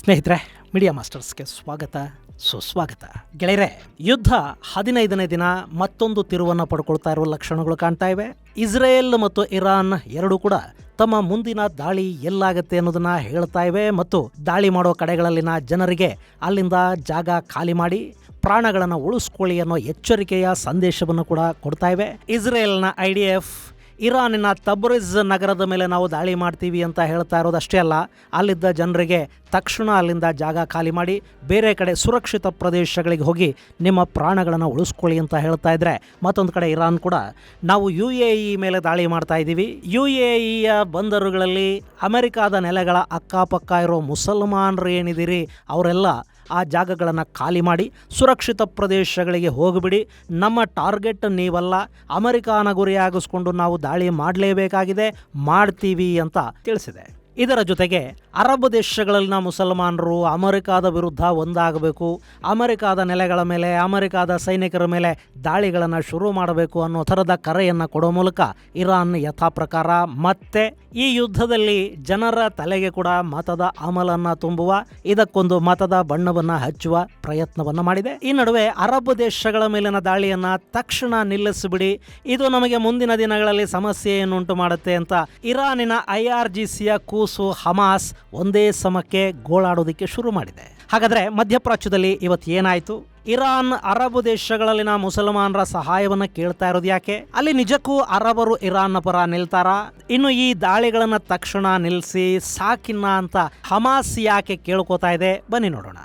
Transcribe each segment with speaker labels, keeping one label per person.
Speaker 1: ಸ್ನೇಹಿತರೆ, ಮೀಡಿಯಾ ಮಾಸ್ಟರ್ಸ್ಗೆ ಸ್ವಾಗತ, ಸುಸ್ವಾಗತ. ಗೆಳೆಯರೆ, ಯುದ್ಧ 15ನೇ ದಿನ ಮತ್ತೊಂದು ತಿರುವನ್ನು ಪಡ್ಕೊಳ್ತಾ ಇರುವ ಲಕ್ಷಣಗಳು ಕಾಣ್ತಾ ಇವೆ. ಇಸ್ರೇಲ್ ಮತ್ತು ಇರಾನ್ ಎರಡೂ ಕೂಡ ತಮ್ಮ ಮುಂದಿನ ದಾಳಿ ಎಲ್ಲಾಗತ್ತೆ ಅನ್ನೋದನ್ನ ಹೇಳ್ತಾ ಇವೆ ಮತ್ತು ದಾಳಿ ಮಾಡೋ ಕಡೆಗಳಲ್ಲಿನ ಜನರಿಗೆ ಅಲ್ಲಿಂದ ಜಾಗ ಖಾಲಿ ಮಾಡಿ ಪ್ರಾಣಗಳನ್ನು ಉಳಿಸ್ಕೊಳ್ಳಿ ಅನ್ನೋ ಎಚ್ಚರಿಕೆಯ ಸಂದೇಶವನ್ನು ಕೂಡ ಕೊಡ್ತಾ ಇವೆ. ಇಸ್ರೇಲ್ನ IDF ಇರಾನಿನ ತಬ್ರಿಜ್ ನಗರದ ಮೇಲೆ ನಾವು ದಾಳಿ ಮಾಡ್ತೀವಿ ಅಂತ ಹೇಳ್ತಾ ಇರೋದಷ್ಟೇ ಅಲ್ಲ, ಅಲ್ಲಿದ್ದ ಜನರಿಗೆ ತಕ್ಷಣ ಅಲ್ಲಿಂದ ಜಾಗ ಖಾಲಿ ಮಾಡಿ ಬೇರೆ ಕಡೆ ಸುರಕ್ಷಿತ ಪ್ರದೇಶಗಳಿಗೆ ಹೋಗಿ ನಿಮ್ಮ ಪ್ರಾಣಗಳನ್ನು ಉಳಿಸ್ಕೊಳ್ಳಿ ಅಂತ ಹೇಳ್ತಾ ಇದ್ರೆ, ಮತ್ತೊಂದು ಕಡೆ ಇರಾನ್ ಕೂಡ ನಾವು UAE ಮೇಲೆ ದಾಳಿ ಮಾಡ್ತಾ ಇದ್ದೀವಿ, UAEಯ ಬಂದರುಗಳಲ್ಲಿ ಅಮೆರಿಕಾದ ನೆಲೆಗಳ ಅಕ್ಕಪಕ್ಕ ಇರೋ ಮುಸಲ್ಮಾನರು ಏನಿದ್ದೀರಿ ಅವರೆಲ್ಲ ಆ ಜಾಗಗಳನ್ನು ಖಾಲಿ ಮಾಡಿ ಸುರಕ್ಷಿತ ಪ್ರದೇಶಗಳಿಗೆ ಹೋಗಿಬಿಡಿ, ನಮ್ಮ ಟಾರ್ಗೆಟ್ ನೀವಲ್ಲ, ಅಮೆರಿಕಾನ ಗುರಿಯಾಗಿಸ್ಕೊಂಡು ನಾವು ದಾಳಿ ಮಾಡಲೇಬೇಕಾಗಿದೆ, ಮಾಡ್ತೀವಿ ಅಂತ ತಿಳಿಸಿದೆ. ಇದರ ಜೊತೆಗೆ ಅರಬ್ ದೇಶಗಳಲ್ಲಿನ ಮುಸಲ್ಮಾನರು ಅಮೆರಿಕಾದ ವಿರುದ್ಧ ಒಂದಾಗಬೇಕು, ಅಮೆರಿಕಾದ ನೆಲೆಗಳ ಮೇಲೆ ಅಮೆರಿಕಾದ ಸೈನಿಕರ ಮೇಲೆ ದಾಳಿಗಳನ್ನು ಶುರು ಮಾಡಬೇಕು ಅನ್ನೋ ಥರದ ಕರೆಯನ್ನು ಕೊಡೋ ಮೂಲಕ ಇರಾನ್ ಯಥಾ ಪ್ರಕಾರ ಮತ್ತೆ ಈ ಯುದ್ಧದಲ್ಲಿ ಜನರ ತಲೆಗೆ ಕೂಡ ಮತದ ಅಮಲನ್ನು ತುಂಬುವ, ಇದಕ್ಕೊಂದು ಮತದ ಬಣ್ಣವನ್ನು ಹಚ್ಚುವ ಪ್ರಯತ್ನವನ್ನು ಮಾಡಿದೆ. ಈ ನಡುವೆ ಅರಬ್ ದೇಶಗಳ ಮೇಲಿನ ದಾಳಿಯನ್ನು ತಕ್ಷಣ ನಿಲ್ಲಿಸಿಬಿಡಿ, ಇದು ನಮಗೆ ಮುಂದಿನ ದಿನಗಳಲ್ಲಿ ಸಮಸ್ಯೆಯನ್ನುಂಟು ಮಾಡುತ್ತೆ ಅಂತ ಇರಾನಿನ IRGCಯ ಕೂಸು ಹಮಾಸ್ ಒಂದೇ ಸಮಕ್ಕೆ ಗೋಳಾಡೋದಕ್ಕೆ ಶುರು ಮಾಡಿದೆ. ಹಾಗಾದರೆ ಮಧ್ಯಪ್ರಾಚ್ಯದಲ್ಲಿ ಇವತ್ತು ಏನಾಯಿತು? ಇರಾನ್ ಅರಬ್ ದೇಶಗಳಲ್ಲಿನ ಮುಸಲ್ಮಾನರ ಸಹಾಯವನ್ನು ಕೇಳ್ತಾ ಇರೋದು ಯಾಕೆ? ಅಲ್ಲಿ ನಿಜಕ್ಕೂ ಅರಬರು ಇರಾನ್ನ ಪರ ನಿಲ್ತಾರಾ? ಇನ್ನು ಈ ದಾಳಿಗಳನ್ನು ತಕ್ಷಣ ನಿಲ್ಲಿಸಿ ಸಾಕಿನ್ನ ಅಂತ ಹಮಾಸ್ ಯಾಕೆ ಕೇಳ್ಕೋತಾ ಇದೆ? ಬನ್ನಿ ನೋಡೋಣ.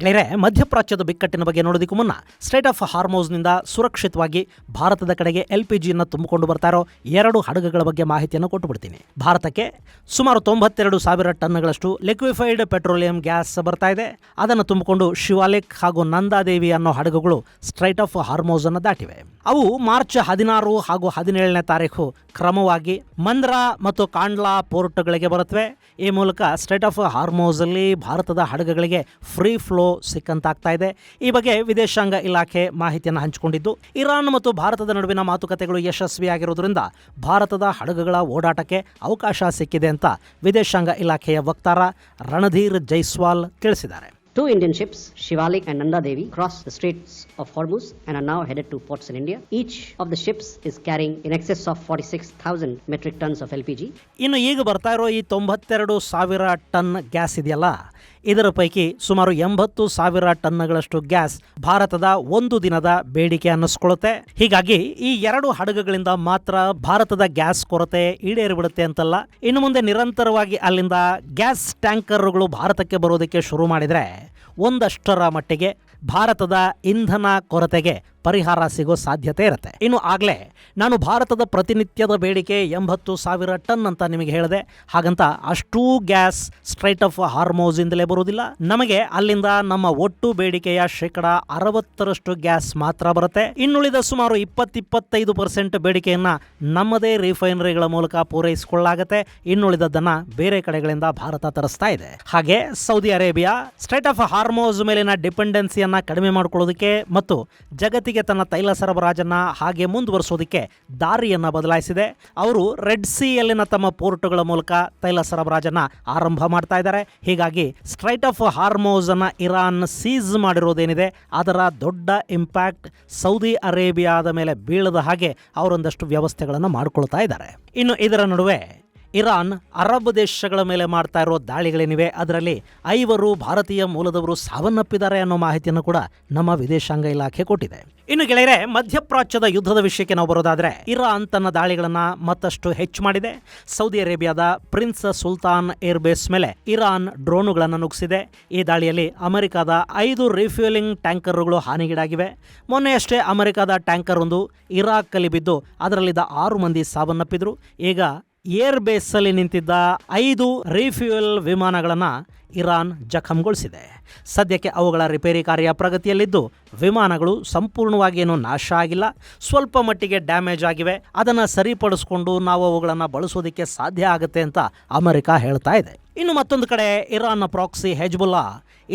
Speaker 1: ಗೆಳೆಯರೆ, ಮಧ್ಯಪ್ರಾಚ್ಯದ ಬಿಕ್ಕಟ್ಟಿನ ಬಗ್ಗೆ ನೋಡೋದಕ್ಕೂ ಮುನ್ನ ಸ್ಟ್ರೈಟ್ ಆಫ್ ಹಾರ್ಮೋಸ್ನಿಂದ ಸುರಕ್ಷಿತವಾಗಿ ಭಾರತದ ಕಡೆಗೆ LPGಯನ್ನು ತುಂಬಿಕೊಂಡು ಬರ್ತಾ ಇರೋ 2 ಹಡಗುಗಳ ಬಗ್ಗೆ ಮಾಹಿತಿಯನ್ನು ಕೊಟ್ಟು ಬಿಡ್ತೀನಿ. ಭಾರತಕ್ಕೆ ಸುಮಾರು 92,000 ಟನ್ಗಳಷ್ಟು ಲಿಕ್ವಿಫೈಡ್ ಪೆಟ್ರೋಲಿಯಂ ಗ್ಯಾಸ್ ಬರ್ತಾ ಇದೆ. ಅದನ್ನು ತುಂಬಿಕೊಂಡು ಶಿವಾಲಿಕ್ ಹಾಗೂ ನಂದಾದೇವಿ ಅನ್ನೋ ಹಡಗುಗಳು ಸ್ಟ್ರೈಟ್ ಆಫ್ ಹಾರ್ಮೋಸ್ ಅನ್ನು ದಾಟಿವೆ. ಅವು ಮಾರ್ಚ್ 16 ಹಾಗೂ 17ನೇ ತಾರೀಕು ಕ್ರಮವಾಗಿ ಮಂದ್ರಾ ಮತ್ತು ಕಾಂಡ್ಲಾ ಪೋರ್ಟ್ಗಳಿಗೆ ಬರುತ್ತವೆ. ಈ ಮೂಲಕ ಸ್ಟ್ರೈಟ್ ಆಫ್ ಹಾರ್ಮೋಸ್ ಅಲ್ಲಿ ಭಾರತದ ಹಡಗುಗಳಿಗೆ ಫ್ರೀ ಫ್ಲೋ ಸಿಕ್ಕಂತಾಗ್ತಾ ಇದೆ. ಈ ಬಗ್ಗೆ ವಿದೇಶಾಂಗ ಇಲಾಖೆ ಮಾಹಿತಿಯನ್ನು ಹಂಚಿಕೊಂಡಿದ್ದು, ಇರಾನ್ ಮತ್ತು ಭಾರತದ ನಡುವಿನ ಮಾತುಕತೆಗಳು ಯಶಸ್ವಿಯಾಗಿರುವುದರಿಂದ ಭಾರತದ ಹಡಗುಗಳ ಓಡಾಟಕ್ಕೆ ಅವಕಾಶ ಸಿಕ್ಕಿದೆ ಅಂತ ವಿದೇಶಾಂಗ ಇಲಾಖೆಯ ವಕ್ತಾರ ರಣಧೀರ್ ಜೈಸ್ವಾಲ್ ತಿಳಿಸಿದ್ದಾರೆ.
Speaker 2: 2 Indian ships, Shivalik and Nanda Devi, crossed the Straits of Hormuz and are now headed to ports in India. Each of the ships is carrying in excess of 46,000 metric tons of LPG.
Speaker 1: ಇನ್ನು ಈಗ ಬರ್ತಾ ಇರೋ ಈ 92,000 ton gas ಇದೆಯಲ್ಲ, ಇದರ ಪೈಕಿ ಸುಮಾರು 80,000 ಟನ್ಗಳಷ್ಟು ಗ್ಯಾಸ್ ಭಾರತದ ಒಂದು ದಿನದ ಬೇಡಿಕೆ ಅನ್ನಿಸ್ಕೊಳ್ಳುತ್ತೆ. ಹೀಗಾಗಿ ಈ 2 ಹಡಗುಗಳಿಂದ ಮಾತ್ರ ಭಾರತದ ಗ್ಯಾಸ್ ಕೊರತೆ ಈಡೇರಿಬಿಡುತ್ತೆ ಅಂತಲ್ಲ, ಇನ್ನು ಮುಂದೆ ನಿರಂತರವಾಗಿ ಅಲ್ಲಿಂದ ಗ್ಯಾಸ್ ಟ್ಯಾಂಕರ್ಗಳು ಭಾರತಕ್ಕೆ ಬರೋದಕ್ಕೆ ಶುರು ಮಾಡಿದರೆ ಒಂದಷ್ಟರ ಮಟ್ಟಿಗೆ ಭಾರತದ ಇಂಧನ ಕೊರತೆಗೆ ಪರಿಹಾರ ಸಿಗೋ ಸಾಧ್ಯತೆ ಇರುತ್ತೆ. ಇನ್ನು ಆಗಲೇ ನಾನು ಭಾರತದ ಪ್ರತಿನಿತ್ಯದ ಬೇಡಿಕೆ 80,000 ಟನ್ ಅಂತ ನಿಮಗೆ ಹೇಳಿದೆ. ಹಾಗಂತ ಅಷ್ಟೂ ಗ್ಯಾಸ್ ಸ್ಟ್ರೈಟ್ ಆಫ್ ಹಾರ್ಮೋಸ್ ಇಂದಲೇ ಬರುವುದಿಲ್ಲ. ನಮಗೆ ಅಲ್ಲಿಂದ ನಮ್ಮ ಒಟ್ಟು ಬೇಡಿಕೆಯ 60% ಗ್ಯಾಸ್ ಮಾತ್ರ ಬರುತ್ತೆ. ಇನ್ನುಳಿದ ಸುಮಾರು 20-25% ಬೇಡಿಕೆಯನ್ನ ನಮ್ಮದೇ ರಿಫೈನರಿಗಳ ಮೂಲಕ ಪೂರೈಸಿಕೊಳ್ಳಲಾಗುತ್ತೆ. ಇನ್ನುಳಿದದ್ದನ್ನ ಬೇರೆ ಕಡೆಗಳಿಂದ ಭಾರತ ತರಿಸ್ತಾ ಇದೆ. ಹಾಗೆ Saudi Arabia straight of Hormuz ಮೇಲಿನ ಡಿಪೆಂಡೆನ್ಸಿಯನ್ನ ಕಡಿಮೆ ಮಾಡಿಕೊಳ್ಳೋದಕ್ಕೆ ಮತ್ತು ಜಗತ್ತಿಗೆ ತನ್ನ ತೈಲ ಸರಬರಾಜನ್ನ ಹಾಗೆ ಮುಂದುವರಿಸೋದಕ್ಕೆ ದಾರಿಯನ್ನ ಬದಲಾಯಿಸಿದೆ. ಅವರು ರೆಡ್ ಸಿಯಲ್ಲಿನ ತಮ್ಮ ಪೋರ್ಟ್ಗಳ ಮೂಲಕ ತೈಲ ಸರಬರಾಜನ್ನ ಆರಂಭ ಮಾಡ್ತಾ ಇದ್ದಾರೆ. ಹೀಗಾಗಿ ಸ್ಟ್ರೈಟ್ ಆಫ್ ಹಾರ್ಮೋಸ್ ಅನ್ನ ಇರಾನ್ ಸೀಸ್ ಮಾಡಿರೋದೇನಿದೆ ಅದರ ದೊಡ್ಡ ಇಂಪ್ಯಾಕ್ಟ್ ಸೌದಿ ಅರೇಬಿಯಾದ ಮೇಲೆ ಬೀಳದ ಹಾಗೆ ಅವರೊಂದಷ್ಟು ವ್ಯವಸ್ಥೆಗಳನ್ನು ಮಾಡಿಕೊಳ್ತಾ ಇದ್ದಾರೆ. ಇನ್ನು ಇದರ ನಡುವೆ ಇರಾನ್ ಅರಬ್ ದೇಶಗಳ ಮೇಲೆ ಮಾಡ್ತಾ ಇರೋ ದಾಳಿಗಳೇನಿವೆ ಅದರಲ್ಲಿ 5 ಭಾರತೀಯ ಮೂಲದವರು ಸಾವನ್ನಪ್ಪಿದ್ದಾರೆ ಅನ್ನೋ ಮಾಹಿತಿಯನ್ನು ಕೂಡ ನಮ್ಮ ವಿದೇಶಾಂಗ ಇಲಾಖೆ ಕೊಟ್ಟಿದೆ. ಇನ್ನು ಗೆಳೆಯರೆ, ಮಧ್ಯಪ್ರಾಚ್ಯದ ಯುದ್ಧದ ವಿಷಯಕ್ಕೆ ನಾವು ಬರೋದಾದ್ರೆ, ಇರಾನ್ ತನ್ನ ದಾಳಿಗಳನ್ನು ಮತ್ತಷ್ಟು ಹೆಚ್ಚು ಮಾಡಿದೆ. ಸೌದಿ ಅರೇಬಿಯಾದ ಪ್ರಿನ್ಸ್ ಸುಲ್ತಾನ್ ಏರ್ಬೇಸ್ ಮೇಲೆ ಇರಾನ್ ಡ್ರೋನುಗಳನ್ನು ನುಗ್ಗಿಸಿದೆ. ಈ ದಾಳಿಯಲ್ಲಿ ಅಮೆರಿಕದ 5 ರಿಫ್ಯೂಲಿಂಗ್ ಟ್ಯಾಂಕರ್ಗಳು ಹಾನಿಗೀಡಾಗಿವೆ. ಮೊನ್ನೆಯಷ್ಟೇ ಅಮೆರಿಕದ ಟ್ಯಾಂಕರ್ ಒಂದು ಇರಾಕ್ಕಲ್ಲಿ ಬಿದ್ದು ಅದರಲ್ಲಿದ್ದ 6 ಮಂದಿ ಸಾವನ್ನಪ್ಪಿದ್ರು. ಈಗ ಏರ್ ಬೇಸಲ್ಲಿ ನಿಂತಿದ್ದ 5 ರಿಫ್ಯೂಯಲ್ ವಿಮಾನಗಳನ್ನು ಇರಾನ್ ಜಖಂಗೊಳಿಸಿದೆ. ಸದ್ಯಕ್ಕೆ ಅವುಗಳ ರಿಪೇರಿ ಕಾರ್ಯ ಪ್ರಗತಿಯಲ್ಲಿದ್ದು ವಿಮಾನಗಳು ಸಂಪೂರ್ಣವಾಗಿ ಏನೂ ನಾಶ ಆಗಿಲ್ಲ, ಸ್ವಲ್ಪ ಮಟ್ಟಿಗೆ ಡ್ಯಾಮೇಜ್ ಆಗಿವೆ. ಅದನ್ನು ಸರಿಪಡಿಸ್ಕೊಂಡು ನಾವು ಅವುಗಳನ್ನು ಬಳಸೋದಕ್ಕೆ ಸಾಧ್ಯ ಆಗುತ್ತೆ ಅಂತ ಅಮೆರಿಕ ಹೇಳ್ತಾ ಇದೆ. ಇನ್ನು ಮತ್ತೊಂದು ಕಡೆ ಇರಾನ್ನ ಪ್ರಾಕ್ಸಿ ಹೆಜ್ಬುಲ್ಲಾ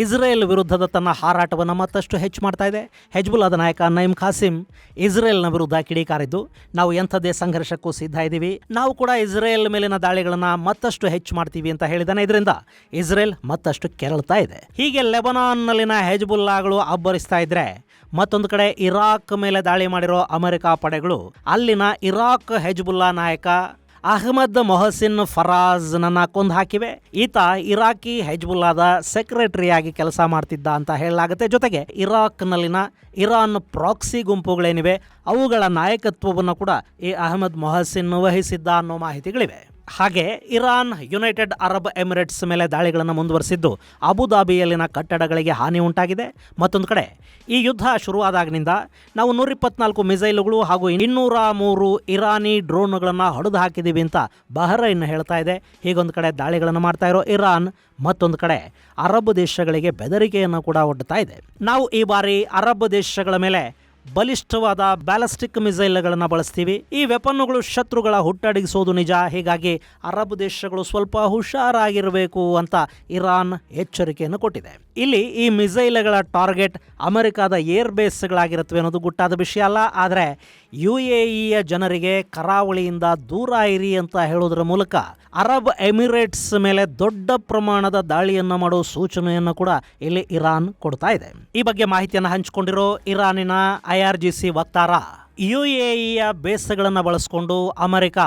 Speaker 1: ಇಸ್ರೇಲ್ ವಿರುದ್ಧದ ತನ್ನ ಹಾರಾಟವನ್ನು ಮತ್ತಷ್ಟು ಹೆಚ್ಚು ಮಾಡ್ತಾ ಇದೆ. ಹೆಜ್ಬುಲ್ಲಾದ ನಾಯಕ ನೈಮ್ ಖಾಸಿಮ್ ಇಸ್ರೇಲ್ನ ವಿರುದ್ಧ ಕಿಡಿಕಾರಿದ್ದು, ನಾವು ಎಂಥದ್ದೇ ಸಂಘರ್ಷಕ್ಕೂ ಸಿದ್ಧ ಇದ್ದೀವಿ, ನಾವು ಕೂಡ ಇಸ್ರೇಲ್ ಮೇಲಿನ ದಾಳಿಗಳನ್ನು ಮತ್ತಷ್ಟು ಹೆಚ್ಚು ಮಾಡ್ತೀವಿ ಅಂತ ಹೇಳಿದಾನೆ. ಇದರಿಂದ ಇಸ್ರೇಲ್ ಮತ್ತಷ್ಟು ಕೆರಳ್ತಾ ಇದೆ. ಹೀಗೆ ಲೆಬನಾನ್ನಲ್ಲಿನ ಹೆಜ್ಬುಲ್ಲಾಗಳು ಅಬ್ಬರಿಸ್ತಾ ಇದ್ರೆ, ಮತ್ತೊಂದು ಕಡೆ ಇರಾಕ್ ಮೇಲೆ ದಾಳಿ ಮಾಡಿರೋ ಅಮೆರಿಕ ಪಡೆಗಳು ಅಲ್ಲಿನ ಇರಾಕ್ ಹೆಜ್ಬುಲ್ಲಾ ನಾಯಕ ಅಹ್ಮದ್ ಮೊಹಸಿನ್ ಫರಾಜ್ನನ್ನ ಕೊಂದು ಹಾಕಿವೆ. ಈತ ಇರಾಕಿ ಹೆಜ್ಬುಲ್ಲಾದ ಸೆಕ್ರೆಟರಿಯಾಗಿ ಕೆಲಸ ಮಾಡ್ತಿದ್ದ ಅಂತ ಹೇಳಲಾಗುತ್ತೆ. ಜೊತೆಗೆ ಇರಾಕ್ನಲ್ಲಿನ ಇರಾನ್ ಪ್ರಾಕ್ಸಿ ಗುಂಪುಗಳೇನಿವೆ ಅವುಗಳ ನಾಯಕತ್ವವನ್ನು ಕೂಡ ಈ ಅಹ್ಮದ್ ಮೊಹಸಿನ್ ವಹಿಸಿದ್ದ ಅನ್ನೋ ಮಾಹಿತಿಗಳಿವೆ. ಹಾಗೆ ಇರಾನ್ ಯುನೈಟೆಡ್ ಅರಬ್ ಎಮಿರೇಟ್ಸ್ ಮೇಲೆ ದಾಳಿಗಳನ್ನು ಮುಂದುವರೆಸಿದ್ದು ಅಬುದಾಬಿಯಲ್ಲಿನ ಕಟ್ಟಡಗಳಿಗೆ ಹಾನಿ ಉಂಟಾಗಿದೆ. ಮತ್ತೊಂದು ಕಡೆ ಈ ಯುದ್ಧ ಶುರುವಾದಾಗಿನಿಂದ ನಾವು 124 ಮಿಸೈಲುಗಳು ಹಾಗೂ 203 ಇರಾನಿ ಡ್ರೋನ್ಗಳನ್ನು ಹೊಡೆದು ಹಾಕಿದ್ದೀವಿ ಅಂತ ಬಹರೈನ್ ಹೇಳ್ತಾ ಇದೆ. ಹೀಗೊಂದು ಕಡೆ ದಾಳಿಗಳನ್ನು ಮಾಡ್ತಾ ಇರೋ ಇರಾನ್ ಮತ್ತೊಂದು ಕಡೆ ಅರಬ್ ದೇಶಗಳಿಗೆ ಬೆದರಿಕೆಯನ್ನು ಕೂಡ ಒಡ್ಡುತ್ತಾ ಇದೆ. ನಾವು ಈ ಬಾರಿ ಅರಬ್ ದೇಶಗಳ ಮೇಲೆ ಬಲಿಷ್ಠವಾದ ಬ್ಯಾಲಿಸ್ಟಿಕ್ ಮಿಸೈಲ್ಗಳನ್ನು ಬಳಸ್ತೀವಿ. ಈ ವೆಪನ್ನುಗಳು ಶತ್ರುಗಳ ಹುಟ್ಟಡಗಿಸೋದು ನಿಜ. ಹೀಗಾಗಿ ಅರಬ್ ದೇಶಗಳು ಸ್ವಲ್ಪ ಹುಷಾರಾಗಿರಬೇಕು ಅಂತ ಇರಾನ್ ಎಚ್ಚರಿಕೆಯನ್ನು ಕೊಟ್ಟಿದೆ. ಇಲ್ಲಿ ಈ ಮಿಸೈಲ್ಗಳ ಟಾರ್ಗೆಟ್ ಅಮೆರಿಕದ ಏರ್ ಬೇಸ್ಗಳಾಗಿರುತ್ತವೆ ಅನ್ನೋದು ಗುಟ್ಟಾದ ವಿಷಯ ಅಲ್ಲ. ಆದರೆ UAEಯ ಜನರಿಗೆ ಕರಾವಳಿಯಿಂದ ದೂರ ಇರಿ ಅಂತ ಹೇಳೋದ್ರ ಮೂಲಕ ಅರಬ್ ಎಮಿರೇಟ್ಸ್ ಮೇಲೆ ದೊಡ್ಡ ಪ್ರಮಾಣದ ದಾಳಿಯನ್ನು ಮಾಡೋ ಸೂಚನೆಯನ್ನು ಕೂಡ ಇಲ್ಲಿ ಇರಾನ್ ಕೊಡ್ತಾ ಇದೆ. ಈ ಬಗ್ಗೆ ಮಾಹಿತಿಯನ್ನು ಹಂಚಿಕೊಂಡಿರೋ ಇರಾನಿನ IRGC ವಕ್ತಾರ, UAEಯ ಬೇಸ್ಗಳನ್ನು ಬಳಸಿಕೊಂಡು ಅಮೆರಿಕ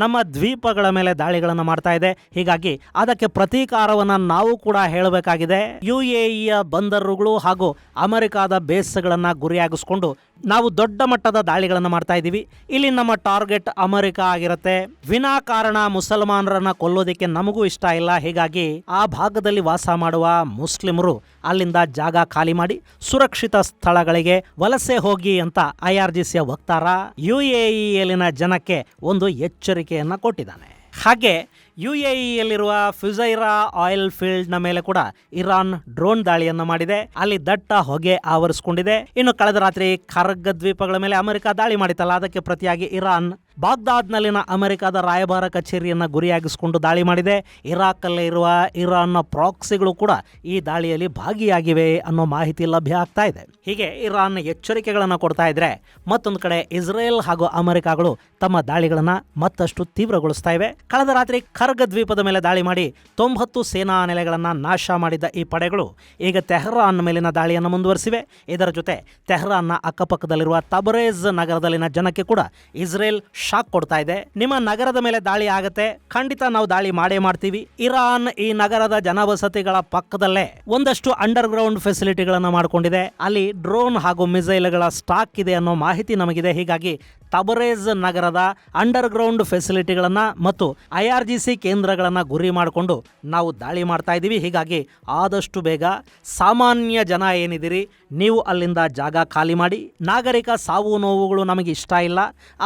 Speaker 1: ನಮ್ಮ ದ್ವೀಪಗಳ ಮೇಲೆ ದಾಳಿಗಳನ್ನು ಮಾಡ್ತಾ ಇದೆ. ಹೀಗಾಗಿ ಅದಕ್ಕೆ ಪ್ರತೀಕಾರವನ್ನು ನಾವು ಕೂಡ ಹೇಳಬೇಕಾಗಿದೆ. UAEಯ ಬಂದರುಗಳು ಹಾಗೂ ಅಮೆರಿಕದ ಬೇಸ್ಗಳನ್ನು ಗುರಿಯಾಗಿಸ್ಕೊಂಡು ನಾವು ದೊಡ್ಡ ಮಟ್ಟದ ದಾಳಿಗಳನ್ನು ಮಾಡ್ತಾ ಇದ್ದೀವಿ. ಇಲ್ಲಿ ನಮ್ಮ ಟಾರ್ಗೆಟ್ ಅಮೆರಿಕ ಆಗಿರುತ್ತೆ. ವಿನಾಕಾರಣ ಮುಸಲ್ಮಾನರನ್ನ ಕೊಲ್ಲೋದಕ್ಕೆ ನಮಗೂ ಇಷ್ಟ ಇಲ್ಲ. ಹೀಗಾಗಿ ಆ ಭಾಗದಲ್ಲಿ ವಾಸ ಮಾಡುವ ಮುಸ್ಲಿಮರು ಅಲ್ಲಿಂದ ಜಾಗ ಖಾಲಿ ಮಾಡಿ ಸುರಕ್ಷಿತ ಸ್ಥಳಗಳಿಗೆ ವಲಸೆ ಹೋಗಿ ಅಂತ IRGCಯ ವಕ್ತಾರ UAEಯಲ್ಲಿನ ಜನಕ್ಕೆ ಒಂದು ಎಚ್ಚರಿಕೆಯನ್ನು ಕೊಟ್ಟಿದ್ದಾನೆ. ಹಾಗೆ UAEಯಲ್ಲಿರುವ ಫುಜೈರಾ ಆಯಿಲ್ ಫೀಲ್ಡ್ನ ಮೇಲೆ ಕೂಡ ಇರಾನ್ ಡ್ರೋನ್ ದಾಳಿಯನ್ನು ಮಾಡಿದೆ. ಅಲ್ಲಿ ದಟ್ಟ ಹೊಗೆ ಆವರಿಸಿಕೊಂಡಿದೆ. ಇನ್ನು ಕಳೆದ ರಾತ್ರಿ ಖರ್ಗ್ ದ್ವೀಪಗಳ ಮೇಲೆ ಅಮೆರಿಕ ದಾಳಿ ಮಾಡಿತಲ್ಲ, ಅದಕ್ಕೆ ಪ್ರತಿಯಾಗಿ ಇರಾನ್ ಬಾಗ್ದಾದ್ನಲ್ಲಿನ ಅಮೆರಿಕದ ರಾಯಭಾರ ಕಚೇರಿಯನ್ನು ಗುರಿಯಾಗಿಸಿಕೊಂಡು ದಾಳಿ ಮಾಡಿದೆ. ಇರಾಕಲ್ಲೇ ಇರುವ ಇರಾನ್ನ ಪ್ರಾಕ್ಸಿಗಳು ಕೂಡ ಈ ದಾಳಿಯಲ್ಲಿ ಭಾಗಿಯಾಗಿವೆ ಅನ್ನೋ ಮಾಹಿತಿ ಲಭ್ಯ ಆಗ್ತಾ ಇದೆ. ಹೀಗೆ ಇರಾನ್ ಎಚ್ಚರಿಕೆಗಳನ್ನು ಕೊಡ್ತಾ ಇದ್ರೆ, ಮತ್ತೊಂದು ಕಡೆ ಇಸ್ರೇಲ್ ಹಾಗೂ ಅಮೆರಿಕಗಳು ತಮ್ಮ ದಾಳಿಗಳನ್ನು ಮತ್ತಷ್ಟು ತೀವ್ರಗೊಳಿಸ್ತಾ ಇವೆ. ಕಳೆದ ರಾತ್ರಿ ಖರ್ಗ್ ದ್ವೀಪದ ಮೇಲೆ ದಾಳಿ ಮಾಡಿ 90 ಸೇನಾ ನೆಲೆಗಳನ್ನು ನಾಶ ಮಾಡಿದ್ದ ಈ ಪಡೆಗಳು ಈಗ ತೆಹರಾನ್ ಮೇಲಿನ ದಾಳಿಯನ್ನು ಮುಂದುವರಿಸಿವೆ. ಇದರ ಜೊತೆ ತೆಹರಾನ್ನ ಅಕ್ಕಪಕ್ಕದಲ್ಲಿರುವ ತಬರೇಜ್ ನಗರದಲ್ಲಿನ ಜನಕ್ಕೆ ಕೂಡ ಇಸ್ರೇಲ್ ಶಾಕ್ ಕೊಡ್ತಾ ಇದೆ. ನಿಮ್ಮ ನಗರದ ಮೇಲೆ ದಾಳಿ ಆಗತ್ತೆ, ಖಂಡಿತ ನಾವು ದಾಳಿ ಮಾಡೇ ಮಾಡ್ತೀವಿ. ಇರಾನ್ ಈ ನಗರದ ಜನವಸತಿಗಳ ಪಕ್ಕದಲ್ಲೇ ಒಂದಷ್ಟು ಅಂಡರ್ ಗ್ರೌಂಡ್ ಫೆಸಿಲಿಟಿಗಳನ್ನು ಮಾಡಿಕೊಂಡಿದೆ. ಅಲ್ಲಿ ಡ್ರೋನ್ ಹಾಗೂ ಮಿಸೈಲ್ಗಳ ಸ್ಟಾಕ್ ಇದೆ ಅನ್ನೋ ಮಾಹಿತಿ ನಮಗಿದೆ. ಹೀಗಾಗಿ ತಬರೇಜ್ ನಗರದ ಅಂಡರ್ ಗ್ರೌಂಡ್ ಫೆಸಿಲಿಟಿಗಳನ್ನು ಮತ್ತು IRGC ಕೇಂದ್ರಗಳನ್ನು ಗುರಿ ಮಾಡಿಕೊಂಡು ನಾವು ದಾಳಿ ಮಾಡ್ತಾ ಇದ್ದೀವಿ. ಹೀಗಾಗಿ ಆದಷ್ಟು ಬೇಗ ಸಾಮಾನ್ಯ ಜನ ಏನಿದ್ದೀರಿ ನೀವು ಅಲ್ಲಿಂದ ಜಾಗ ಖಾಲಿ ಮಾಡಿ. ನಾಗರಿಕ ಸಾವು ನೋವುಗಳು ನಮಗೆ ಇಷ್ಟ ಇಲ್ಲ,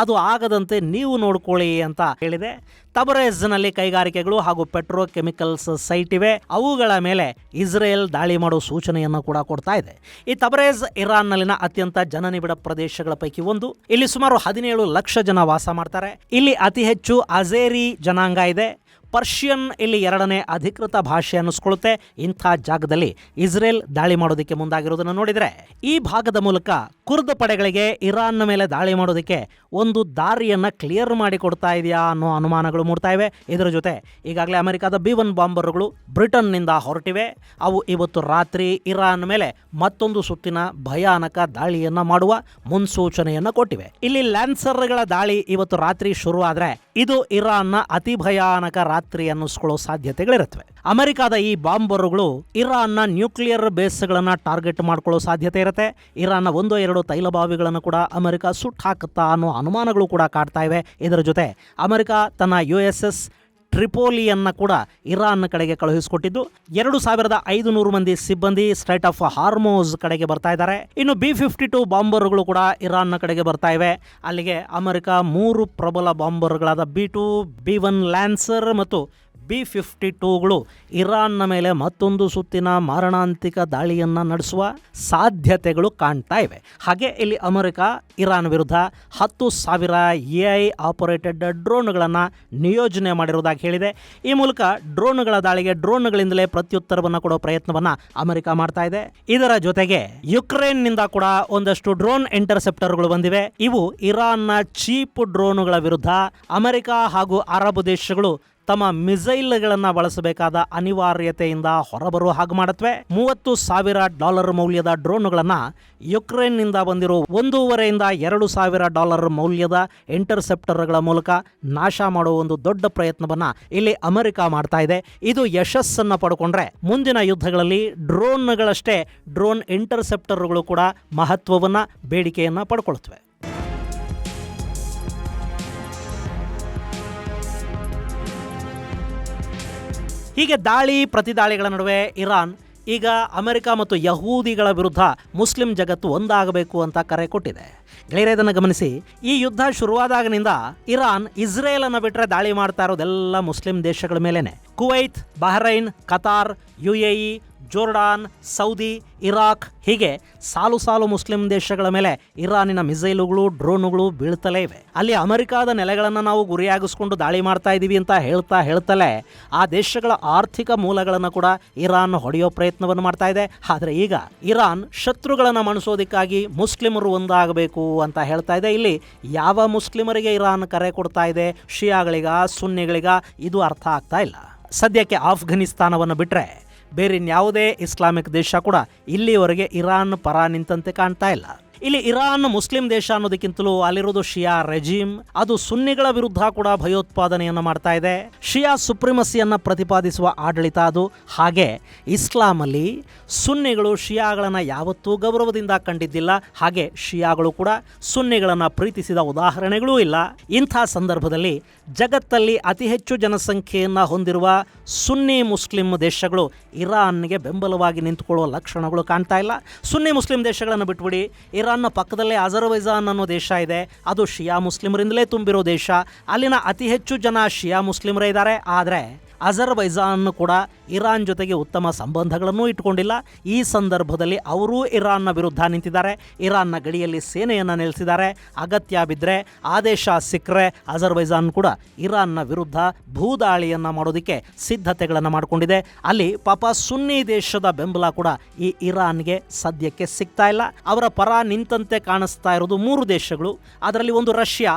Speaker 1: ಅದು ಆಗದಂತೆ ನೀವು ನೋಡ್ಕೊಳ್ಳಿ ಅಂತ ಹೇಳಿದೆ. ತಬರೇಜ್ನಲ್ಲಿ ಕೈಗಾರಿಕೆಗಳು ಹಾಗೂ ಪೆಟ್ರೋಕೆಮಿಕಲ್ಸ್ ಸೈಟ್ ಇವೆ. ಅವುಗಳ ಮೇಲೆ ಇಸ್ರೇಲ್ ದಾಳಿ ಮಾಡೋ ಸೂಚನೆಯನ್ನು ಕೂಡ ಕೊಡ್ತಾ ಇದೆ. ಈ ತಬರೇಜ್ ಇರಾನ್ನಲ್ಲಿನ ಅತ್ಯಂತ ಜನನಿಬಿಡ ಪ್ರದೇಶಗಳ ಪೈಕಿ ಒಂದು. ಇಲ್ಲಿ ಸುಮಾರು 17 ಲಕ್ಷ ಜನ ವಾಸ ಮಾಡ್ತಾರೆ. ಇಲ್ಲಿ ಅತಿ ಹೆಚ್ಚು ಅಜೇರಿ ಜನಾಂಗ ಇದೆ. ಪರ್ಷಿಯನ್ ಇಲ್ಲಿ 2ನೇ ಅಧಿಕೃತ ಭಾಷೆ ಅನ್ನಿಸ್ಕೊಳ್ಳುತ್ತೆ. ಇಂಥ ಜಾಗದಲ್ಲಿ ಇಸ್ರೇಲ್ ದಾಳಿ ಮಾಡೋದಕ್ಕೆ ಮುಂದಾಗಿರೋದನ್ನು ನೋಡಿದರೆ, ಈ ಭಾಗದ ಮೂಲಕ ಕುರ್ದ್ ಪಡೆಗಳಿಗೆ ಇರಾನ್ ಮೇಲೆ ದಾಳಿ ಮಾಡೋದಕ್ಕೆ ಒಂದು ದಾರಿಯನ್ನು ಕ್ಲಿಯರ್ ಮಾಡಿ ಕೊಡ್ತಾ ಇದೆಯಾ ಅನ್ನೋ ಅನುಮಾನಗಳು ಮೂಡ್ತಾ ಇವೆ. ಇದರ ಜೊತೆ ಈಗಾಗಲೇ ಅಮೆರಿಕದ B-1 ಬಾಂಬರ್ಗಳು ಬ್ರಿಟನ್ನಿಂದ ಹೊರಟಿವೆ. ಅವು ಇವತ್ತು ರಾತ್ರಿ ಇರಾನ್ ಮೇಲೆ ಮತ್ತೊಂದು ಸುತ್ತಿನ ಭಯಾನಕ ದಾಳಿಯನ್ನು ಮಾಡುವ ಮುನ್ಸೂಚನೆಯನ್ನು ಕೊಟ್ಟಿವೆ. ಇಲ್ಲಿ ಲ್ಯಾನ್ಸರ್ಗಳ ದಾಳಿ ಇವತ್ತು ರಾತ್ರಿ ಶುರುವಾದರೆ ಇದು ಇರಾನ್ನ ಅತಿ ಭಯಾನಕ ರಾತ್ರಿ ಅನ್ನಿಸ್ಕೊಳ್ಳೋ ಸಾಧ್ಯತೆಗಳಿರುತ್ತವೆ. ಅಮೆರಿಕದ ಈ ಬಾಂಬರುಗಳು ಇರಾನ್ನ ನ್ಯೂಕ್ಲಿಯರ್ ಬೇಸ್ಗಳನ್ನು ಟಾರ್ಗೆಟ್ ಮಾಡ್ಕೊಳ್ಳೋ ಸಾಧ್ಯತೆ ಇರುತ್ತೆ. ಇರಾನ್ನ 1-2 ತೈಲ ಬಾವಿಗಳನ್ನು ಕೂಡ ಅಮೆರಿಕ ಸುಟ್ಟು ಹಾಕುತ್ತಾ ಅನ್ನೋ ಅನುಮಾನಗಳು ಕೂಡ ಕಾಡ್ತಾ ಇವೆ. ಇದರ ಜೊತೆ ಅಮೆರಿಕ ತನ್ನ USS ಟ್ರಿಪೋಲಿಯನ್ನ ಕೂಡ ಇರಾನ್ ಕಡೆಗೆ ಕಳುಹಿಸಿಕೊಟ್ಟಿದ್ದು 2500 ಮಂದಿ ಸಿಬ್ಬಂದಿ ಸ್ಟ್ರೈಟ್ ಆಫ್ ಹಾರ್ಮೋಸ್ ಕಡೆಗೆ ಬರ್ತಾ ಇದ್ದಾರೆ. ಇನ್ನು B-52 ಬಾಂಬರ್ಗಳು ಕೂಡ ಇರಾನ್ನ ಕಡೆಗೆ ಬರ್ತಾ ಇವೆ. ಅಲ್ಲಿಗೆ ಅಮೆರಿಕ 3 ಪ್ರಬಲ ಬಾಂಬರ್ಗಳಾದ B-2, B-1 ಲ್ಯಾನ್ಸರ್ ಮತ್ತು B-52ಗಳು ಇರಾನ್ನ ಮೇಲೆ ಮತ್ತೊಂದು ಸುತ್ತಿನ ಮಾರಣಾಂತಿಕ ದಾಳಿಯನ್ನು ನಡೆಸುವ ಸಾಧ್ಯತೆಗಳು ಕಾಣ್ತಾ ಇವೆ. ಹಾಗೆ ಇಲ್ಲಿ ಅಮೆರಿಕ ಇರಾನ್ ವಿರುದ್ಧ 10,000 AI ಆಪರೇಟೆಡ್ ಡ್ರೋನ್ಗಳನ್ನು ನಿಯೋಜನೆ ಮಾಡಿರುವುದಾಗಿ ಹೇಳಿದೆ. ಈ ಮೂಲಕ ಡ್ರೋನ್ಗಳ ದಾಳಿಗೆ ಡ್ರೋನ್ಗಳಿಂದಲೇ ಪ್ರತ್ಯುತ್ತರವನ್ನು ಕೊಡೋ ಪ್ರಯತ್ನವನ್ನು ಅಮೆರಿಕ ಮಾಡ್ತಾ ಇದೆ. ಇದರ ಜೊತೆಗೆ ಯುಕ್ರೇನ್ನಿಂದ ಕೂಡ ಒಂದಷ್ಟು ಡ್ರೋನ್ ಇಂಟರ್ಸೆಪ್ಟರ್ಗಳು ಬಂದಿವೆ. ಇವು ಇರಾನ್ನ ಚೀಪ್ ಡ್ರೋನ್ಗಳ ವಿರುದ್ಧ ಅಮೆರಿಕ ಹಾಗೂ ಅರಬ್ ದೇಶಗಳು ತಮ್ಮ ಮಿಸೈಲ್ಗಳನ್ನು ಬಳಸಬೇಕಾದ ಅನಿವಾರ್ಯತೆಯಿಂದ ಹೊರಬರುವ ಹಾಗೆ ಮಾಡುತ್ತವೆ. $30,000 ಮೌಲ್ಯದ ಡ್ರೋನ್ಗಳನ್ನು ಯುಕ್ರೇನ್ನಿಂದ ಬಂದಿರೋ $1,500 to $2,000 ಮೌಲ್ಯದ ಇಂಟರ್ಸೆಪ್ಟರ್ಗಳ ಮೂಲಕ ನಾಶ ಮಾಡುವ ಒಂದು ದೊಡ್ಡ ಪ್ರಯತ್ನವನ್ನು ಇಲ್ಲಿ ಅಮೆರಿಕ ಮಾಡ್ತಾ ಇದೆ. ಇದು ಯಶಸ್ಸನ್ನು ಪಡ್ಕೊಂಡ್ರೆ ಮುಂದಿನ ಯುದ್ಧಗಳಲ್ಲಿ ಡ್ರೋನ್ಗಳಷ್ಟೇ ಡ್ರೋನ್ ಇಂಟರ್ಸೆಪ್ಟರ್ಗಳು ಕೂಡ ಮಹತ್ವವನ್ನು ಬೇಡಿಕೆಯನ್ನು ಪಡ್ಕೊಳ್ತವೆ. ಹೀಗೆ ದಾಳಿ ಪ್ರತಿದಾಳಿಗಳ ನಡುವೆ ಇರಾನ್ ಈಗ ಅಮೆರಿಕ ಮತ್ತು ಯಹೂದಿಗಳ ವಿರುದ್ಧ ಮುಸ್ಲಿಂ ಜಗತ್ತು ಒಂದಾಗಬೇಕು ಅಂತ ಕರೆ ಕೊಟ್ಟಿದೆ. ಗೆಳೆಯರೇ, ಇದನ್ನು ಗಮನಿಸಿ. ಈ ಯುದ್ಧ ಶುರುವಾದಾಗಿನಿಂದ ಇರಾನ್ ಇಸ್ರೇಲನ್ನು ಬಿಟ್ಟರೆ ದಾಳಿ ಮಾಡ್ತಾ ಇರೋದೆಲ್ಲ ಮುಸ್ಲಿಂ ದೇಶಗಳ ಮೇಲೇನೆ. Kuwait, Bahrain, Qatar, UAE, Jordan, Saudi, Iraq ಹೀಗೆ ಸಾಲು ಸಾಲು ಮುಸ್ಲಿಂ ದೇಶಗಳ ಮೇಲೆ ಇರಾನಿನ ಮಿಸೈಲುಗಳು, ಡ್ರೋನುಗಳು ಬೀಳ್ತಲೇ ಇವೆ. ಅಲ್ಲಿ ಅಮೆರಿಕಾದ ನೆಲೆಗಳನ್ನು ನಾವು ಗುರಿಯಾಗಿಸ್ಕೊಂಡು ದಾಳಿ ಮಾಡ್ತಾ ಇದ್ದೀವಿ ಅಂತ ಹೇಳ್ತಲೇ ಆ ದೇಶಗಳ ಆರ್ಥಿಕ ಮೂಲಗಳನ್ನು ಕೂಡ ಇರಾನ್ ಹೊಡೆಯೋ ಪ್ರಯತ್ನವನ್ನು ಮಾಡ್ತಾ ಇದೆ. ಆದರೆ ಈಗ ಇರಾನ್ ಶತ್ರುಗಳನ್ನು ಮಣಿಸೋದಕ್ಕಾಗಿ ಮುಸ್ಲಿಮರು ಒಂದಾಗಬೇಕು ಅಂತ ಹೇಳ್ತಾ ಇದೆ. ಇಲ್ಲಿ ಯಾವ ಮುಸ್ಲಿಮರಿಗೆ ಇರಾನ್ ಕರೆ ಕೊಡ್ತಾ ಇದೆ, ಶಿಯಾಗಳಿಗ, ಸುನ್ನಿಗಳಿಗ, ಇದು ಅರ್ಥ ಆಗ್ತಾ ಇಲ್ಲ. ಸದ್ಯಕ್ಕೆ ಆಫ್ಘನಿಸ್ತಾನವನ್ನು ಬಿಟ್ಟರೆ ಬೇರೆ ಇನ್ಯಾವುದೇ ಇಸ್ಲಾಮಿಕ್ ದೇಶ ಕೂಡ ಇಲ್ಲಿವರೆಗೆ ಇರಾನ್ ಪರ ನಿಂತಂತೆ ಕಾಣ್ತಾ ಇಲ್ಲ. ಇಲ್ಲಿ ಇರಾನ್ ಮುಸ್ಲಿಂ ದೇಶ ಅನ್ನೋದಕ್ಕಿಂತಲೂ ಅಲ್ಲಿರೋದು ಶಿಯಾ ರೆಜಿಮ್. ಅದು ಸುನ್ನಿಗಳ ವಿರುದ್ಧ ಕೂಡ ಭಯೋತ್ಪಾದನೆಯನ್ನು ಮಾಡ್ತಾ ಇದೆ. ಶಿಯಾ ಸುಪ್ರಿಮಸಿಯನ್ನು ಪ್ರತಿಪಾದಿಸುವ ಆಡಳಿತ ಅದು. ಹಾಗೆ ಇಸ್ಲಾಮಲ್ಲಿ ಸುನ್ನಿಗಳು ಶಿಯಾಗಳನ್ನು ಯಾವತ್ತೂ ಗೌರವದಿಂದ ಕಂಡಿದ್ದಿಲ್ಲ. ಹಾಗೆ ಶಿಯಾಗಳು ಕೂಡ ಸುನ್ನಿಗಳನ್ನು ಪ್ರೀತಿಸಿದ ಉದಾಹರಣೆಗಳೂ ಇಲ್ಲ. ಇಂಥ ಸಂದರ್ಭದಲ್ಲಿ ಜಗತ್ತಲ್ಲಿ ಅತಿ ಹೆಚ್ಚು ಜನಸಂಖ್ಯೆಯನ್ನು ಹೊಂದಿರುವ ಸುನ್ನಿ ಮುಸ್ಲಿಂ ದೇಶಗಳು ಇರಾನ್ಗೆ ಬೆಂಬಲವಾಗಿ ನಿಂತುಕೊಳ್ಳುವ ಲಕ್ಷಣಗಳು ಕಾಣ್ತಾ ಇಲ್ಲ. ಸುನ್ನಿ ಮುಸ್ಲಿಂ ದೇಶಗಳನ್ನು ಬಿಟ್ಬಿಡಿ, ಇರಾನ್ನ ಪಕ್ಕದಲ್ಲೇ ಅಜರ್ಬೈಜಾನ್ ಅನ್ನೋ ದೇಶ ಇದೆ. ಅದು ಶಿಯಾ ಮುಸ್ಲಿಮರಿಂದಲೇ ತುಂಬಿರೋ ದೇಶ. ಅಲ್ಲಿನ ಅತಿ ಹೆಚ್ಚು ಜನ ಶಿಯಾ ಮುಸ್ಲಿಮರೇ ಇದ್ದಾರೆ. ಆದರೆ ಅಜರ್ಬೈಜಾನ್ ಕೂಡ ಇರಾನ್ ಜೊತೆಗೆ ಉತ್ತಮ ಸಂಬಂಧಗಳನ್ನು ಇಟ್ಟುಕೊಂಡಿಲ್ಲ. ಈ ಸಂದರ್ಭದಲ್ಲಿ ಅವರೂ ಇರಾನ್ನ ವಿರುದ್ಧ ನಿಂತಿದ್ದಾರೆ. ಇರಾನ್ನ ಗಡಿಯಲ್ಲಿ ಸೇನೆಯನ್ನು ನಿಲ್ಲಿಸಿದ್ದಾರೆ. ಅಗತ್ಯ ಬಿದ್ದರೆ ಆದೇಶ ಸಿಕ್ಕರೆ ಅಜರ್ಬೈಜಾನ್ ಕೂಡ ಇರಾನ್ನ ವಿರುದ್ಧ ಭೂದಾಳಿಯನ್ನು ಮಾಡೋದಕ್ಕೆ ಸಿದ್ಧತೆಗಳನ್ನು ಮಾಡಿಕೊಂಡಿದೆ. ಅಲ್ಲಿ ಪಾಪ ಸುನ್ನಿ ದೇಶದ ಬೆಂಬಲ ಕೂಡ ಈ ಇರಾನ್ಗೆ ಸದ್ಯಕ್ಕೆ ಸಿಗ್ತಾ ಇಲ್ಲ. ಅವರ ಪರ ನಿಂತಂತೆ ಕಾಣಿಸ್ತಾ ಇರೋದು 3 ದೇಶಗಳು. ಅದರಲ್ಲಿ ಒಂದು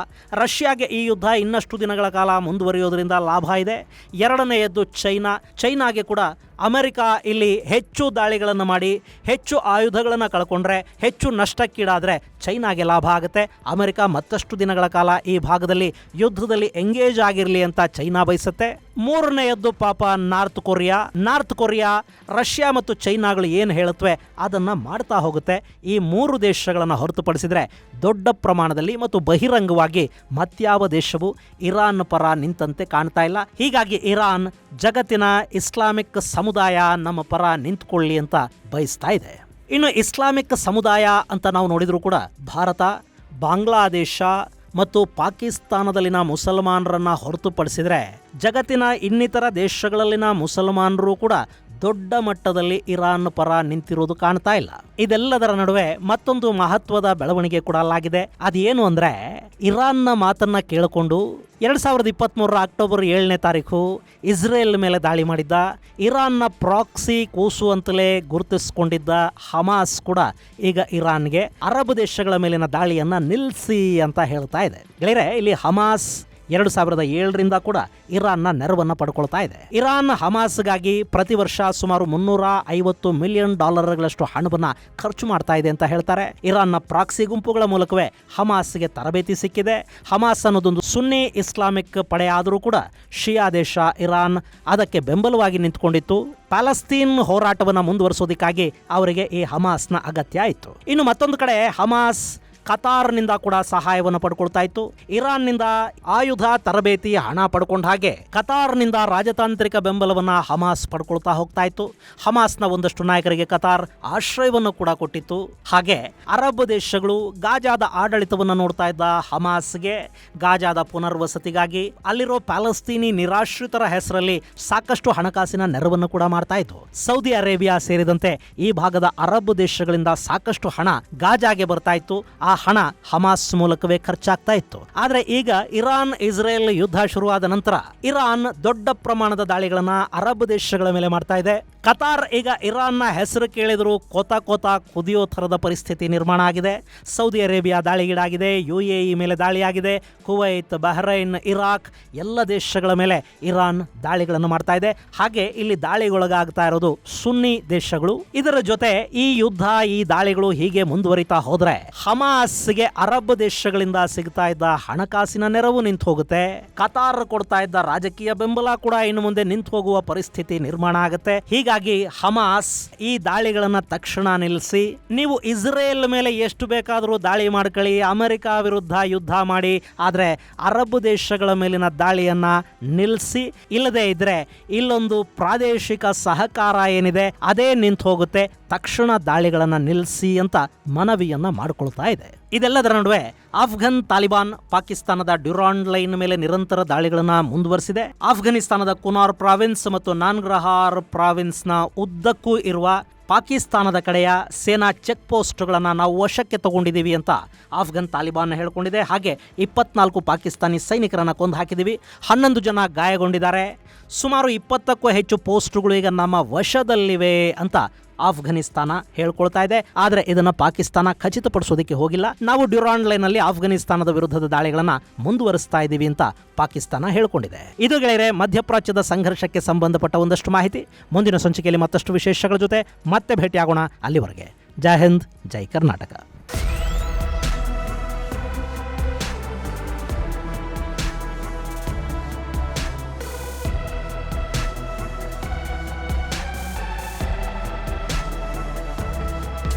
Speaker 1: ರಷ್ಯಾಗೆ ಈ ಯುದ್ಧ ಇನ್ನಷ್ಟು ದಿನಗಳ ಕಾಲ ಮುಂದುವರಿಯೋದ್ರಿಂದ ಲಾಭ ಇದೆ. ಎರಡನೆಯದ್ದು ಚೈನಾಗೆ ಕೂಡ ಅಮೆರಿಕ ಇಲ್ಲಿ ಹೆಚ್ಚು ದಾಳಿಗಳನ್ನು ಮಾಡಿ ಹೆಚ್ಚು ಆಯುಧಗಳನ್ನು ಕಳ್ಕೊಂಡ್ರೆ, ಹೆಚ್ಚು ನಷ್ಟಕ್ಕೀಡಾದರೆ ಚೈನಾಗೆ ಲಾಭ ಆಗುತ್ತೆ. ಅಮೆರಿಕ ಮತ್ತಷ್ಟು ದಿನಗಳ ಕಾಲ ಈ ಭಾಗದಲ್ಲಿ ಯುದ್ಧದಲ್ಲಿ ಎಂಗೇಜ್ ಆಗಿರಲಿ ಅಂತ ಚೈನಾ ಬಯಸುತ್ತೆ. ಮೂರನೆಯದ್ದು ಪಾಪ ನಾರ್ತ್ ಕೊರಿಯಾ ರಷ್ಯಾ ಮತ್ತು ಚೈನಾಗಳು ಏನು ಹೇಳುತ್ತವೆ ಅದನ್ನು ಮಾಡ್ತಾ ಹೋಗುತ್ತೆ. ಈ 3 ದೇಶಗಳನ್ನು ಹೊರತುಪಡಿಸಿದರೆ ದೊಡ್ಡ ಪ್ರಮಾಣದಲ್ಲಿ ಮತ್ತು ಬಹಿರಂಗವಾಗಿ ಮತ್ಯಾವ ದೇಶವು ಇರಾನ್ ಪರ ನಿಂತಂತೆ ಕಾಣ್ತಾ ಇಲ್ಲ. ಹೀಗಾಗಿ ಇರಾನ್ ಜಗತ್ತಿನ ಇಸ್ಲಾಮಿಕ್ ಸಮುದಾಯ ನಮ್ಮ ಪರ ನಿಂತ್ಕೊಳ್ಳಿ ಅಂತ ಬಯಸ್ತಾ ಇದೆ. ಇನ್ನು ಇಸ್ಲಾಮಿಕ್ ಸಮುದಾಯ ಅಂತ ನಾವು ನೋಡಿದರೂ ಕೂಡ ಭಾರತ, ಬಾಂಗ್ಲಾದೇಶ ಮತ್ತು ಪಾಕಿಸ್ತಾನದಲ್ಲಿನ ಮುಸಲ್ಮಾನರನ್ನು ಹೊರತುಪಡಿಸಿದರೆ ಜಗತ್ತಿನ ಇನ್ನಿತರ ದೇಶಗಳಲ್ಲಿನ ಮುಸಲ್ಮಾನರು ಕೂಡ ದೊಡ್ಡ ಮಟ್ಟದಲ್ಲಿ ಇರಾನ್ ಪರ ನಿಂತಿರೋದು ಕಾಣ್ತಾ ಇಲ್ಲ. ಇದೆಲ್ಲದರ ನಡುವೆ ಮತ್ತೊಂದು ಮಹತ್ವದ ಬೆಳವಣಿಗೆ ಕೂಡ ಆಗಿದೆ. ಅದೇನು ಅಂದ್ರೆ, ಇರಾನ್ನ ಮಾತನ್ನ ಕೇಳಿಕೊಂಡು 2023 ಅಕ್ಟೋಬರ್ 7ನೇ ತಾರೀಕು ಇಸ್ರೇಲ್ ಮೇಲೆ ದಾಳಿ ಮಾಡಿದ್ದ ಇರಾನ್ನ ಪ್ರಾಕ್ಸಿ ಕೂಸು ಅಂತಲೇ ಗುರುತಿಸಿಕೊಂಡಿದ್ದ ಹಮಾಸ್ ಕೂಡ ಈಗ ಇರಾನ್ಗೆ ಅರಬ್ ದೇಶಗಳ ಮೇಲಿನ ದಾಳಿಯನ್ನ ನಿಲ್ಲಿಸಿ ಅಂತ ಹೇಳ್ತಾ ಇದೆ. ಗೆಳೆಯರೆ, ಇಲ್ಲಿ ಹಮಾಸ್ 2007ರಿಂದ ಕೂಡ ಇರಾನ್ನ ನೆರವನ್ನು ಪಡ್ಕೊಳ್ತಾ ಇದೆ. ಇರಾನ್ ಹಮಾಸ್ಗಾಗಿ ಪ್ರತಿ ವರ್ಷ ಸುಮಾರು $350 ಮಿಲಿಯನ್ ಹಣವನ್ನು ಖರ್ಚು ಮಾಡ್ತಾ ಇದೆ ಅಂತ ಹೇಳ್ತಾರೆ. ಇರಾನ್ನ ಪ್ರಾಕ್ಸಿ ಗುಂಪುಗಳ ಮೂಲಕವೇ ಹಮಾಸ್ಗೆ ತರಬೇತಿ ಸಿಕ್ಕಿದೆ. ಹಮಾಸ್ ಅನ್ನೋದೊಂದು ಸುನ್ನಿ ಇಸ್ಲಾಮಿಕ್ ಪಡೆ ಆದರೂ ಕೂಡ ಶಿಯಾ ದೇಶ ಇರಾನ್ ಅದಕ್ಕೆ ಬೆಂಬಲವಾಗಿ ನಿಂತುಕೊಂಡಿತ್ತು. ಪ್ಯಾಲೆಸ್ತೀನ್ ಹೋರಾಟವನ್ನು ಮುಂದುವರಿಸೋದಕ್ಕಾಗಿ ಅವರಿಗೆ ಈ ಹಮಾಸ್ನ ಅಗತ್ಯ ಆಯಿತು. ಇನ್ನು ಮತ್ತೊಂದು ಕಡೆ ಹಮಾಸ್ ಕತಾರ್ನಿಂದ ಕೂಡ ಸಹಾಯವನ್ನು ಪಡ್ಕೊಳ್ತಾ ಇತ್ತು. ಇರಾನ್ನಿಂದ ಆಯುಧ ತರಬೇತಿ ಹಣ ಪಡ್ಕೊಂಡ ಹಾಗೆ ಕತಾರ್ನಿಂದ ರಾಜತಾಂತ್ರಿಕ ಬೆಂಬಲವನ್ನ ಹಮಾಸ್ ಪಡ್ಕೊಳ್ತಾ ಹೋಗ್ತಾ ಇತ್ತು. ಹಮಾಸ್ನ ಒಂದಷ್ಟು ನಾಯಕರಿಗೆ ಕತಾರ್ ಆಶ್ರಯವನ್ನು ಕೂಡ ಕೊಟ್ಟಿತ್ತು. ಹಾಗೆ ಅರಬ್ ದೇಶಗಳು ಗಾಜಾದ ಆಡಳಿತವನ್ನು ನೋಡ್ತಾ ಇದ್ದ ಹಮಾಸ್ಗೆ ಗಾಜಾದ ಪುನರ್ವಸತಿಗಾಗಿ ಅಲ್ಲಿರೋ ಪ್ಯಾಲೆಸ್ತೀನಿ ನಿರಾಶ್ರಿತರ ಹೆಸರಲ್ಲಿ ಸಾಕಷ್ಟು ಹಣಕಾಸಿನ ನೆರವನ್ನು ಕೂಡ ಮಾಡ್ತಾ ಇತ್ತು. ಸೌದಿ ಅರೇಬಿಯಾ ಸೇರಿದಂತೆ ಈ ಭಾಗದ ಅರಬ್ ದೇಶಗಳಿಂದ ಸಾಕಷ್ಟು ಹಣ ಗಾಜಾಗೆ ಬರ್ತಾ ಇತ್ತು. ಆ ಹಣ ಹಮಾಸ್ ಮೂಲಕವೇ ಖರ್ಚಾಗ್ತಾ ಇತ್ತು. ಆದ್ರೆ ಈಗ ಇರಾನ್ ಇಸ್ರೇಲ್ ಯುದ್ಧ ಶುರುವಾದ ನಂತರ ಇರಾನ್ ದೊಡ್ಡ ಪ್ರಮಾಣದ ದಾಳಿಗಳನ್ನ ಅರಬ್ ದೇಶಗಳ ಮೇಲೆ ಮಾಡ್ತಾ ಇದೆ. ಕತಾರ್ ಈಗ ಇರಾನ್ನ ಹೆಸರು ಕೇಳಿದ್ರು ಕೋತ ಕುದಿಯೋ ಥರದ ಪರಿಸ್ಥಿತಿ ನಿರ್ಮಾಣ ಆಗಿದೆ. ಸೌದಿ ಅರೇಬಿಯಾ ದಾಳಿಗೀಡಾಗಿದೆ, UAE ಮೇಲೆ ದಾಳಿಯಾಗಿದೆ, ಕುವೈತ್, ಬಹ್ರೈನ್, ಇರಾಕ್ ಎಲ್ಲ ದೇಶಗಳ ಮೇಲೆ ಇರಾನ್ ದಾಳಿಗಳನ್ನು ಮಾಡ್ತಾ ಇದೆ. ಹಾಗೆ ಇಲ್ಲಿ ದಾಳಿಗೊಳಗಾಗ್ತಾ ಇರೋದು ಸುನ್ನಿ ದೇಶಗಳು. ಇದರ ಜೊತೆ ಈ ಯುದ್ಧ, ಈ ದಾಳಿಗಳು ಹೀಗೆ ಮುಂದುವರಿತಾ ಹೋದ್ರೆ ಹಮಾಸ್ಗೆ ಅರಬ್ ದೇಶಗಳಿಂದ ಸಿಗ್ತಾ ಇದ್ದ ಹಣಕಾಸಿನ ನೆರವು ನಿಂತು ಹೋಗುತ್ತೆ. ಕತಾರ್ ಕೊಡ್ತಾ ಇದ್ದ ರಾಜಕೀಯ ಬೆಂಬಲ ಕೂಡ ಇನ್ನು ಮುಂದೆ ನಿಂತು ಹೋಗುವ ಪರಿಸ್ಥಿತಿ ನಿರ್ಮಾಣ ಆಗುತ್ತೆ. ಹೀಗಾಗಿ ಹಮಾಸ್ ಈ ದಾಳಿಗಳನ್ನ ತಕ್ಷಣ ನಿಲ್ಲಿಸಿ, ನೀವು ಇಸ್ರೇಲ್ ಮೇಲೆ ಎಷ್ಟು ಬೇಕಾದರೂ ದಾಳಿ ಮಾಡ್ಕೊಳ್ಳಿ, ಅಮೆರಿಕ ವಿರುದ್ಧ ಯುದ್ಧ ಮಾಡಿ, ಆದ್ರೆ ಅರಬ್ ದೇಶಗಳ ಮೇಲಿನ ದಾಳಿಯನ್ನ ನಿಲ್ಲಿಸಿ, ಇಲ್ಲದೆ ಇದ್ರೆ ಇಲ್ಲೊಂದು ಪ್ರಾದೇಶಿಕ ಸಹಕಾರ ಏನಿದೆ ಅದೇ ನಿಂತು ಹೋಗುತ್ತೆ, ತಕ್ಷಣ ದಾಳಿಗಳನ್ನ ನಿಲ್ಲಿಸಿ ಅಂತ ಮನವಿಯನ್ನ ಮಾಡಿಕೊಳ್ತಾ ಇದೆ. ಇದೆಲ್ಲದರ ನಡುವೆ ಆಫ್ಘನ್ ತಾಲಿಬಾನ್ ಪಾಕಿಸ್ತಾನದ ಡ್ಯುರಾಂಡ್ ಲೈನ್ ಮೇಲೆ ನಿರಂತರ ದಾಳಿಗಳನ್ನ ಮುಂದುವರಿಸಿದೆ. ಆಫ್ಘನಿಸ್ತಾನದ ಕುನಾರ್ ಪ್ರಾವಿನ್ಸ್ ಮತ್ತು ನಾನ್ಗ್ರಹಾರ್ ಪ್ರಾವಿನ್ಸ್ನ ಉದ್ದಕ್ಕೂ ಇರುವ ಪಾಕಿಸ್ತಾನದ ಕಡೆಯ ಸೇನಾ ಚೆಕ್ ಪೋಸ್ಟ್ಗಳನ್ನು ನಾವು ವಶಕ್ಕೆ ತಗೊಂಡಿದ್ದೀವಿ ಅಂತ ಆಫ್ಘನ್ ತಾಲಿಬಾನ್ ಹೇಳಿಕೊಂಡಿದೆ. ಹಾಗೆ 24 ಪಾಕಿಸ್ತಾನಿ ಸೈನಿಕರನ್ನು ಕೊಂದು ಹಾಕಿದ್ದೀವಿ, 11 ಜನ ಗಾಯಗೊಂಡಿದ್ದಾರೆ, ಸುಮಾರು 20ಕ್ಕೂ ಹೆಚ್ಚು ಪೋಸ್ಟ್ಗಳು ಈಗ ನಮ್ಮ ವಶದಲ್ಲಿವೆ ಅಂತ ಆಫ್ಘನಿಸ್ತಾನ ಹೇಳ್ಕೊಳ್ತಾ ಇದೆ. ಆದರೆ ಇದನ್ನು ಪಾಕಿಸ್ತಾನ ಖಚಿತಪಡಿಸೋದಕ್ಕೆ ಹೋಗಿಲ್ಲ. ನಾವು ಡ್ಯುರಾಂಡ್ ಲೈನಲ್ಲಿ ಆಫ್ಘನಿಸ್ತಾನದ ವಿರುದ್ಧದ ದಾಳಿಗಳನ್ನು ಮುಂದುವರಿಸ್ತಾ ಇದ್ದೀವಿ ಅಂತ ಪಾಕಿಸ್ತಾನ ಹೇಳ್ಕೊಂಡಿದೆ. ಇದು ಗೆಳೆಯರೆ ಮಧ್ಯಪ್ರಾಚ್ಯದ ಸಂಘರ್ಷಕ್ಕೆ ಸಂಬಂಧಪಟ್ಟ ಒಂದಷ್ಟು ಮಾಹಿತಿ. ಮುಂದಿನ ಸಂಚಿಕೆಯಲ್ಲಿ ಮತ್ತಷ್ಟು ವಿಶೇಷಗಳ ಜೊತೆ ಮತ್ತೆ ಭೇಟಿಯಾಗೋಣ. ಅಲ್ಲಿವರೆಗೆ ಜೈ ಹಿಂದ್, ಜೈ ಕರ್ನಾಟಕ.